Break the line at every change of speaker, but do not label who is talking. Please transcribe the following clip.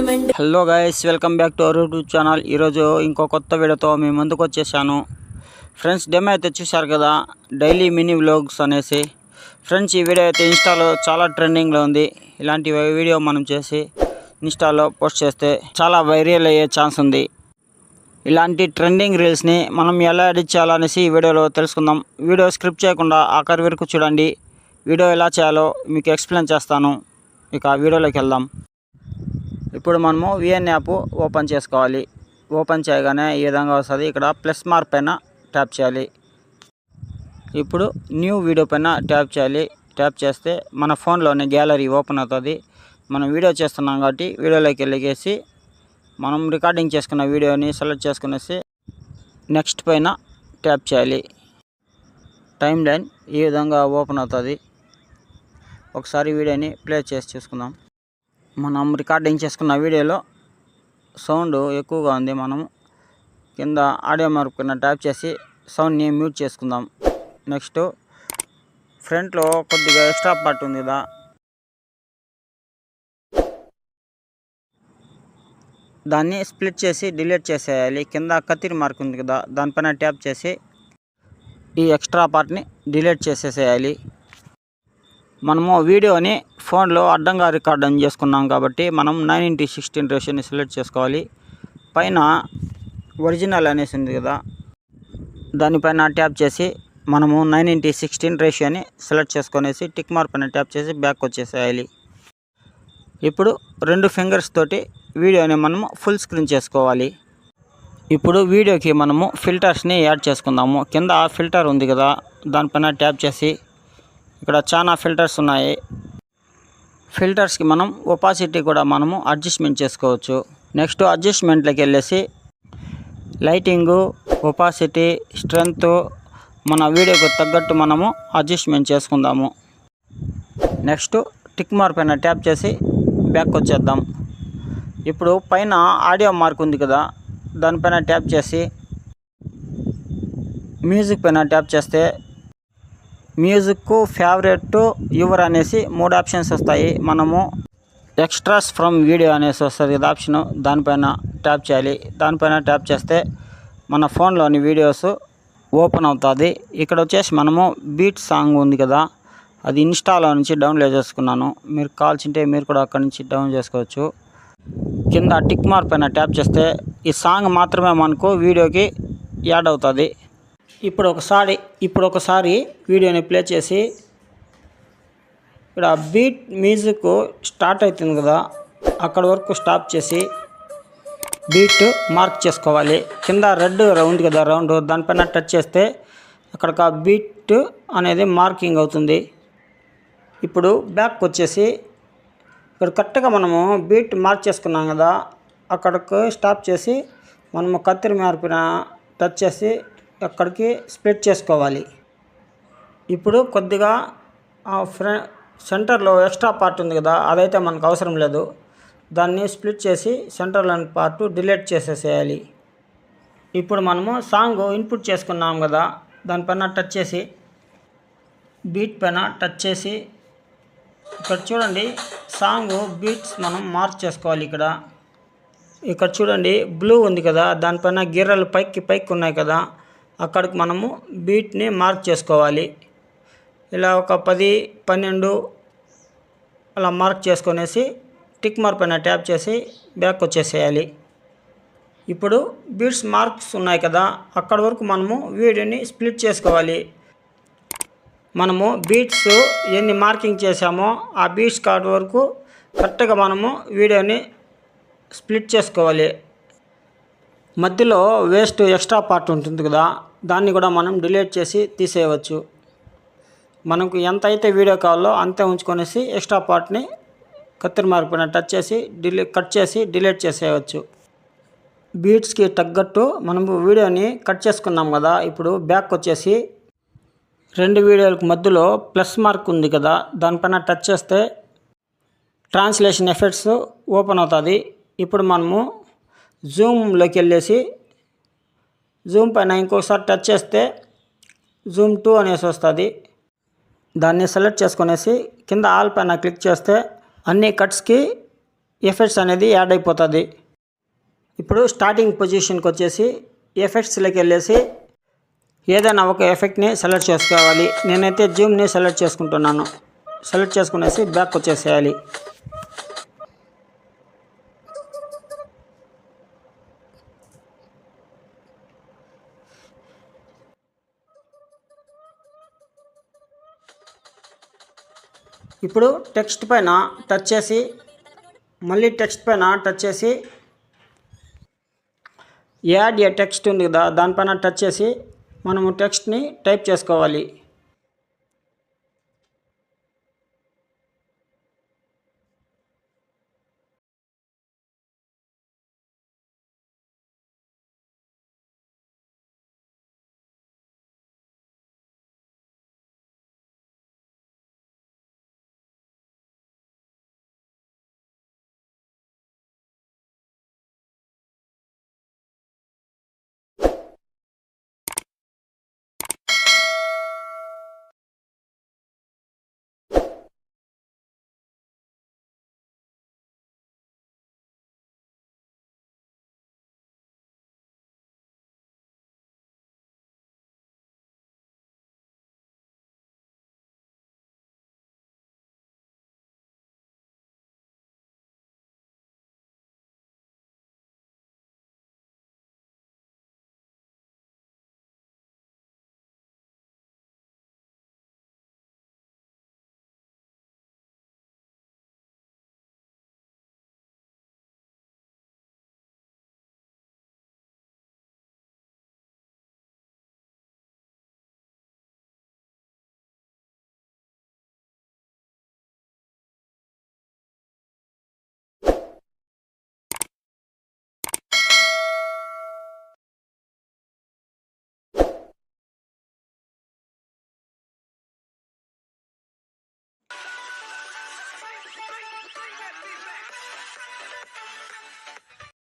Hello guys, welcome back to our YouTube channel. ఈరోజు ఇంకో కొత్త వీడియోతో మీ ముందుకు వచ్చేసాను. ఫ్రెండ్స్, డెమో అయితే చూశారు కదా, డైలీ మినీ వ్లాగ్స్ అనేసి. ఫ్రెండ్స్, ఈ వీడియో అయితే ఇన్స్టాలో చాలా ట్రెండింగ్లో ఉంది. ఇలాంటి వీడియో మనం చేసి ఇన్స్టాలో పోస్ట్ చేస్తే చాలా వైరల్ అయ్యే ఛాన్స్ ఉంది. ఇలాంటి ట్రెండింగ్ రీల్స్ని మనం ఎలా ఎడిట్ చేయాలనేసి ఈ వీడియోలో తెలుసుకుందాం. వీడియో స్క్రిప్ట్ చేయకుండా ఆఖరి వరకు చూడండి. వీడియో ఎలా చేయాలో మీకు ఎక్స్ప్లెయిన్ చేస్తాను. ఇక వీడియోలోకి వెళ్దాం. ఇప్పుడు మనము విఎన్ యాప్ ఓపెన్ చేసుకోవాలి. ఓపెన్ చేయగానే ఈ విధంగా వస్తుంది. ఇక్కడ ప్లస్ మార్క్ పైన ట్యాప్ చేయాలి. ఇప్పుడు న్యూ వీడియో పైన ట్యాప్ చేయాలి. ట్యాప్ చేస్తే మన ఫోన్లోని గ్యాలరీ ఓపెన్ అవుతుంది. మనం వీడియో చేస్తున్నాం కాబట్టి వీడియోలోకి వెళ్ళేసి మనం రికార్డింగ్ చేసుకున్న వీడియోని సెలెక్ట్ చేసుకునేసి నెక్స్ట్ పైన ట్యాప్ చేయాలి. టైం లైన్ ఈ విధంగా ఓపెన్ అవుతుంది. ఒకసారి వీడియోని ప్లే చేసి చూసుకుందాం. మనం రికార్డింగ్ చేసుకున్న వీడియోలో సౌండ్ ఎక్కువగా ఉంది. మనం కింద ఆడియో మార్క్ పైన ట్యాప్ చేసి సౌండ్ని మ్యూట్ చేసుకుందాం. నెక్స్ట్ ఫ్రంట్లో కొద్దిగా ఎక్స్ట్రా పార్ట్ ఉంది కదా, దాన్ని స్ప్లిట్ చేసి డిలీట్ చేసేయాలి. కింద కత్తిరి మార్క్ ఉంది కదా, దానిపైన ట్యాప్ చేసి ఈ ఎక్స్ట్రా పార్ట్ని డిలీట్ చేసేసేయాలి. మనము వీడియోని ఫోన్లో అడ్డంగా రికార్డింగ్ చేసుకున్నాం కాబట్టి మనం 9:16 రేషియోని సెలెక్ట్ చేసుకోవాలి. పైన ఒరిజినల్ అనేసి ఉంది కదా, దానిపైన ట్యాప్ చేసి మనము 9:16 రేషియోని సెలెక్ట్ చేసుకునేసి టిక్ మార్క్ పైన ట్యాప్ చేసి బ్యాక్ వచ్చేసేయాలి. ఇప్పుడు 2 ఫింగర్స్ తోటి వీడియోని మనము ఫుల్ స్క్రీన్ చేసుకోవాలి. ఇప్పుడు వీడియోకి మనము ఫిల్టర్స్ని యాడ్ చేసుకుందాము. కింద ఫిల్టర్ ఉంది కదా, దానిపైన ట్యాప్ చేసి ఇక్కడ చాలా ఫిల్టర్స్ ఉన్నాయి. ఫిల్టర్స్కి మనం ఒపాసిటీ కూడా మనము అడ్జస్ట్మెంట్ చేసుకోవచ్చు. నెక్స్ట్ అడ్జస్ట్మెంట్లోకి వెళ్ళేసి లైటింగు, ఒపాసిటీ, స్ట్రెంగ్త్ మన వీడియోకి తగ్గట్టు మనము అడ్జస్ట్మెంట్ చేసుకుందాము. నెక్స్ట్ టిక్ మార్క్ పైన ట్యాప్ చేసి బ్యాక్ వచ్చేద్దాం. ఇప్పుడు పైన ఆడియో మార్క్ ఉంది కదా, దానిపైన ట్యాప్ చేసి మ్యూజిక్ పైన ట్యాప్ చేస్తే మ్యూజిక్, ఫేవరెట్, యువర్ అనేసి 3 ఆప్షన్స్ వస్తాయి. మనము ఎక్స్ట్రాస్ ఫ్రమ్ వీడియో అనేసి వస్తుంది కదా ఆప్షను, దానిపైన ట్యాప్ చేయాలి. దానిపైన ట్యాప్ చేస్తే మన ఫోన్లోని వీడియోస్ ఓపెన్ అవుతుంది. ఇక్కడ వచ్చేసి మనము బీట్ సాంగ్ ఉంది కదా, అది ఇన్స్టాలో నుంచి డౌన్లోడ్ చేసుకున్నాను. మీరు కావాల్సింటే మీరు కూడా అక్కడి నుంచి డౌన్లోడ్ చేసుకోవచ్చు. కింద టిక్ మార్క్ పైన ట్యాప్ చేస్తే ఈ సాంగ్ మాత్రమే మనకు వీడియోకి యాడ్ అవుతుంది. ఇప్పుడు ఒకసారి వీడియోని ప్లే చేసి ఇక్కడ బీట్ మ్యూజిక్ స్టార్ట్ అవుతుంది కదా, అక్కడ వరకు స్టాప్ చేసి బీట్ మార్క్ చేసుకోవాలి. కింద రెడ్ ఉంది కదా రౌండ్, దానిపైన టచ్ చేస్తే అక్కడ బీట్ అనేది మార్కింగ్ అవుతుంది. ఇప్పుడు బ్యాక్ వచ్చేసి ఇక్కడ కరెక్ట్గా మనము బీట్ మార్క్ చేసుకున్నాం కదా, అక్కడికి స్టాప్ చేసి మనము కత్తిరి మార్పిన టచ్ చేసి అక్కడికి స్ప్లిట్ చేసుకోవాలి. ఇప్పుడు కొద్దిగా సెంటర్లో ఎక్స్ట్రా పార్ట్ ఉంది కదా, అదైతే మనకు అవసరం లేదు. దాన్ని స్ప్లిట్ చేసి సెంటర్లోని పార్ట్ డిలీట్ చేసేసేయాలి. ఇప్పుడు మనము సాంగ్ ఇన్పుట్ చేసుకున్నాం కదా, దానిపైన టచ్ చేసి బీట్ పైన టచ్ చేసి ఇక్కడ చూడండి సాంగ్ బీట్స్ మనం మార్క్ చేసుకోవాలి. ఇక్కడ చూడండి బ్లూ ఉంది కదా, దానిపైన గిర్రలు పైకి ఉన్నాయి కదా, అక్కడికి మనము బీట్ని మార్క్ చేసుకోవాలి. ఇలా ఒక 10, 12 అలా మార్క్ చేసుకునేసి టిక్ మార్క్ పైన ట్యాప్ చేసి బ్యాక్ వచ్చేసేయాలి. ఇప్పుడు బీట్స్ మార్క్స్ ఉన్నాయి కదా, అక్కడ వరకు మనము వీడియోని స్ప్లిట్ చేసుకోవాలి. మనము బీట్స్ ఎన్ని మార్కింగ్ చేసామో ఆ బీట్స్ కార్డ్ వరకు కరెక్ట్గా మనము వీడియోని స్ప్లిట్ చేసుకోవాలి. మధ్యలో వేస్ట్ ఎక్స్ట్రా పార్ట్ ఉంటుంది కదా, దాన్ని కూడా మనం డిలీట్ చేసి తీసేయవచ్చు. మనకు ఎంత అయితే వీడియో కావాలో అంతే ఉంచుకొనేసి ఎక్స్ట్రా పార్ట్ని కత్తిరి మార్క్ పైన టచ్ చేసి కట్ చేసి డిలీట్ చేసేయవచ్చు. బీట్స్కి తగ్గట్టు మనము వీడియోని కట్ చేసుకున్నాం కదా. ఇప్పుడు బ్యాక్ వచ్చేసి 2 వీడియోలకు మధ్యలో ప్లస్ మార్క్ ఉంది కదా, దానిపైన టచ్ చేస్తే ట్రాన్స్లేషన్ ఎఫెక్ట్స్ ఓపెన్ అవుతుంది. ఇప్పుడు మనము జూమ్లోకి వెళ్ళేసి జూమ్ పైన ఇంకొకసారి టచ్ చేస్తే జూమ్ 2 అనేసి వస్తుంది. దాన్ని సెలెక్ట్ చేసుకునేసి కింద ఆల్ పైన క్లిక్ చేస్తే అన్ని కట్స్కి ఎఫెక్ట్స్ అనేది యాడ్ అయిపోతుంది. ఇప్పుడు స్టార్టింగ్ పొజిషన్కి వచ్చేసి ఎఫెక్ట్స్లోకి వెళ్ళేసి ఏదైనా ఒక ఎఫెక్ట్ని సెలెక్ట్ చేసుకోవాలి. నేనైతే జూమ్ని సెలెక్ట్ చేసుకుంటున్నాను. సెలెక్ట్ చేసుకునేసి బ్యాక్ వచ్చేసేయాలి. ఇప్పుడు టెక్స్ట్ పైన టచ్ చేసి మళ్ళీ టెక్స్ట్ పైన టచ్ చేసి యాడ్ ఏ టెక్స్ట్ ఉంది కదా, దానిపైన టచ్ చేసి మనము టెక్స్ట్ని టైప్ చేసుకోవాలి.